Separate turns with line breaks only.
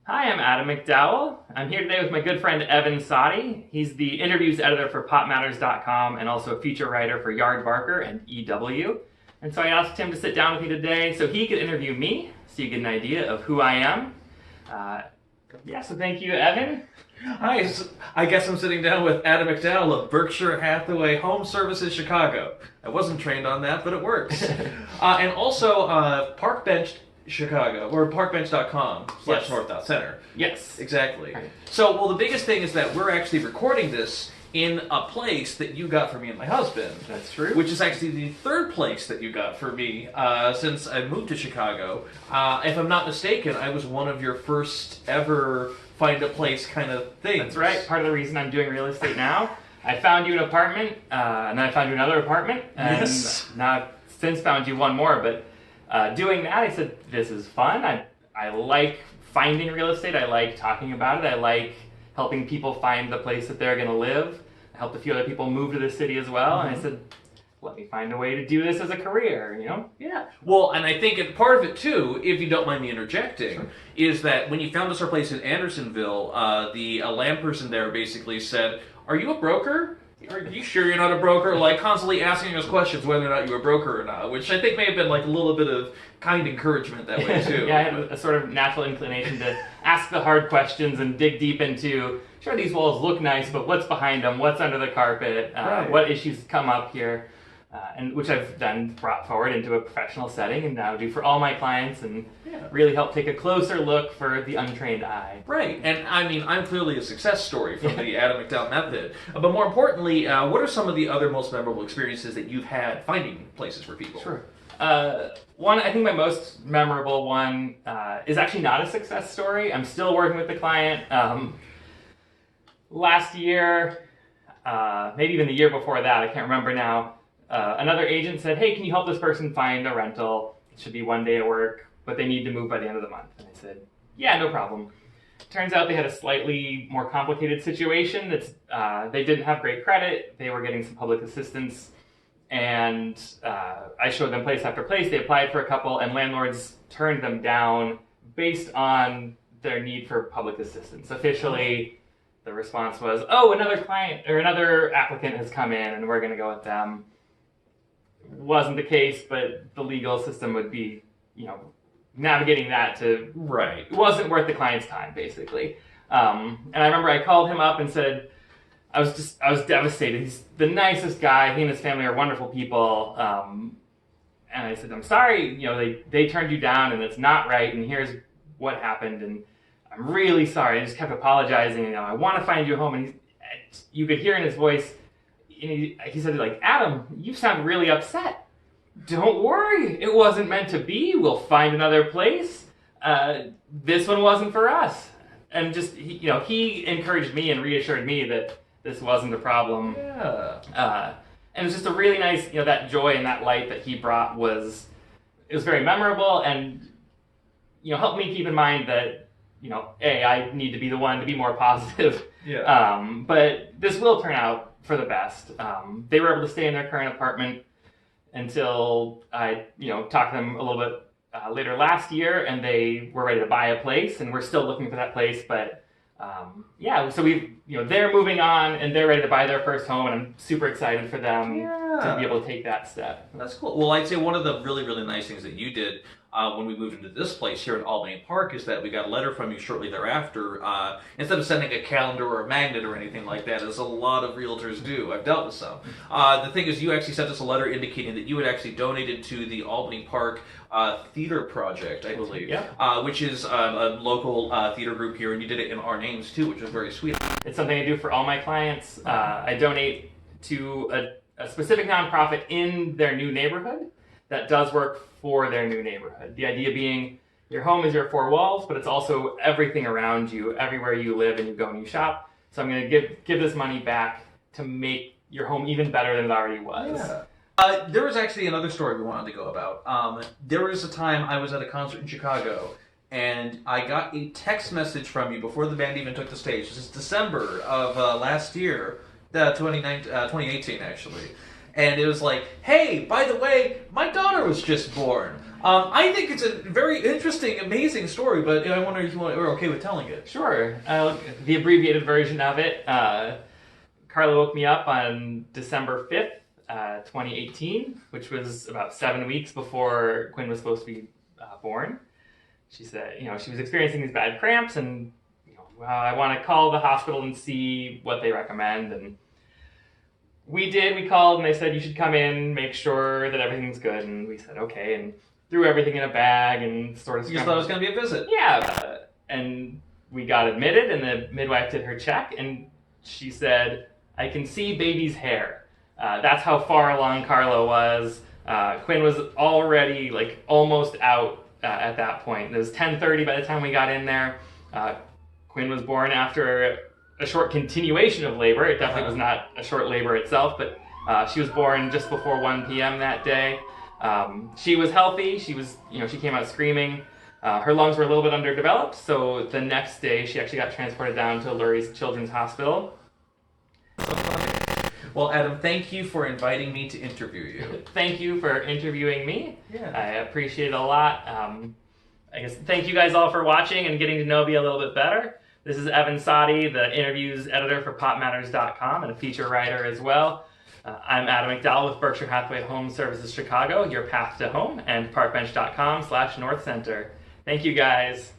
Hi, I'm Adam McDowell. I'm here today with my good friend Evan Sawdey. He's the interviews editor for PopMatters.com and also a feature writer for Yardbarker and EW. And so I asked him to sit down with me today so he could interview me, so you get an idea of who I am. So thank you, Evan.
Hi, I guess I'm sitting down with Adam McDowell of Berkshire Hathaway HomeServices Chicago. I wasn't trained on that, but it works. And also Parkbench Chicago, or parkbench.com
Yes.
/north.center.
Yes.
Exactly.
Right.
So, well, the biggest thing is that we're actually recording this in a place that you got for me and my husband.
That's true.
Which is actually the third place that you got for me since I moved to Chicago. If I'm not mistaken, I was one of your first ever find a place kind of things.
That's right. Part of the reason I'm doing real estate now. I found you an apartment, and then I found you another apartment, and
Yes.
now I've since found you one more, but doing that, I said, this is fun. I like finding real estate. I like talking about it. I like helping people find the place that they're going to live. I helped a few other people move to the city as well, and I said, let me find a way to do this as a career, you know?
Yeah. Well, and I think part of it too, if you don't mind me interjecting, is that when you found us our place in Andersonville, the land person there basically said, "Are you a broker? Are you sure you're not a broker?" Like constantly asking us questions whether or not you're a broker or not, which I think may have been like a little bit of kind encouragement that way too.
Yeah, I had a sort of natural inclination to ask the hard questions and dig deep into, sure, these walls look nice, but what's behind them? What's under the carpet?
Right.
What issues come up here? And which I've done, brought forward into a professional setting, and now do for all my clients, and really help take a closer look for the untrained eye.
Right, and I mean, I'm clearly a success story from the Adam McDowell method. But more importantly, what are some of the other most memorable experiences that you've had finding places for people?
Sure. I think my most memorable one is actually not a success story. I'm still working with the client. Last year, maybe even the year before that, I can't remember now, another agent said, hey, can you help this person find a rental? It should be one day at work, but they need to move by the end of the month. And I said, yeah, no problem. Turns out they had a slightly more complicated situation. They didn't have great credit. They were getting some public assistance. And I showed them place after place. They applied for a couple, and landlords turned them down based on their need for public assistance. Officially, the response was, oh, another client or another applicant has come in, and we're going to go with them. Wasn't the case, but the legal system would be, navigating that to...
Right.
It wasn't worth the client's time, basically. And I remember I called him up and said, I was devastated. He's the nicest guy. He and his family are wonderful people. And I said, I'm sorry, they turned you down and it's not right, and here's what happened, and I'm really sorry. I just kept apologizing, I want to find you a home. And you could hear in his voice, he said, like, Adam, you sound really upset. Don't worry, it wasn't meant to be. We'll find another place. This one wasn't for us. And just, he encouraged me and reassured me that this wasn't a problem.
Yeah.
And it was just a really nice, that joy and that light that he brought was very memorable, and, helped me keep in mind that, I need to be the one to be more positive.
Yeah.
But this will turn out for the best. They were able to stay in their current apartment until I, talked to them a little bit later last year, and they were ready to buy a place, and we're still looking for that place. But so they're moving on, and they're ready to buy their first home, and I'm super excited for them to be able to take that step.
That's cool. Well, I'd say one of the really, really nice things that you did when we moved into this place here in Albany Park is that we got a letter from you shortly thereafter. Instead of sending a calendar or a magnet or anything like that, as a lot of realtors do. I've dealt with some. The thing is, you actually sent us a letter indicating that you had actually donated to the Albany Park Theater Project, I believe, which is a local theater group here, and you did it in our names too, which was very sweet.
It's something I do for all my clients. I donate to a specific nonprofit in their new neighborhood that does work for their new neighborhood. The idea being, your home is your four walls, but it's also everything around you, everywhere you live and you go and you shop. So I'm going to give this money back to make your home even better than it already was.
Yeah. There was actually another story we wanted to go about. There was a time I was at a concert in Chicago, and I got a text message from you before the band even took the stage. This is December of last year, 2018 actually. and it was like, hey, by the way, my daughter was just born. I think it's a very interesting, amazing story, but I wonder if we're okay with telling it.
Sure. The abbreviated version of it. Carla woke me up on December 5th, 2018, which was about 7 weeks before Quinn was supposed to be born. She said, she was experiencing these bad cramps, and I want to call the hospital and see what they recommend. And we did. We called, and they said, you should come in, make sure that everything's good. And we said, okay, and threw everything in a bag and sort of...
You just thought it was going to be a visit.
Yeah. And we got admitted, and the midwife did her check, and she said, I can see baby's hair. That's how far along Carla was. Quinn was already almost out at that point. It was 10:30 by the time we got in there. Quinn was born after a short continuation of labor. It definitely was not a short labor itself, but she was born just before 1 p.m. that day. She was healthy. She was, she came out screaming. Her lungs were a little bit underdeveloped, so the next day she actually got transported down to Lurie's Children's Hospital.
Well, Adam, thank you for inviting me to interview you.
Thank you for interviewing me.
Yeah.
I appreciate it a lot. I guess thank you guys all for watching and getting to know me a little bit better. This is Evan Sawdey, the interviews editor for PopMatters.com and a feature writer as well. I'm Adam McDowell with Berkshire Hathaway HomeServices Chicago, your path to home, and parkbench.com/North Center. Thank you guys.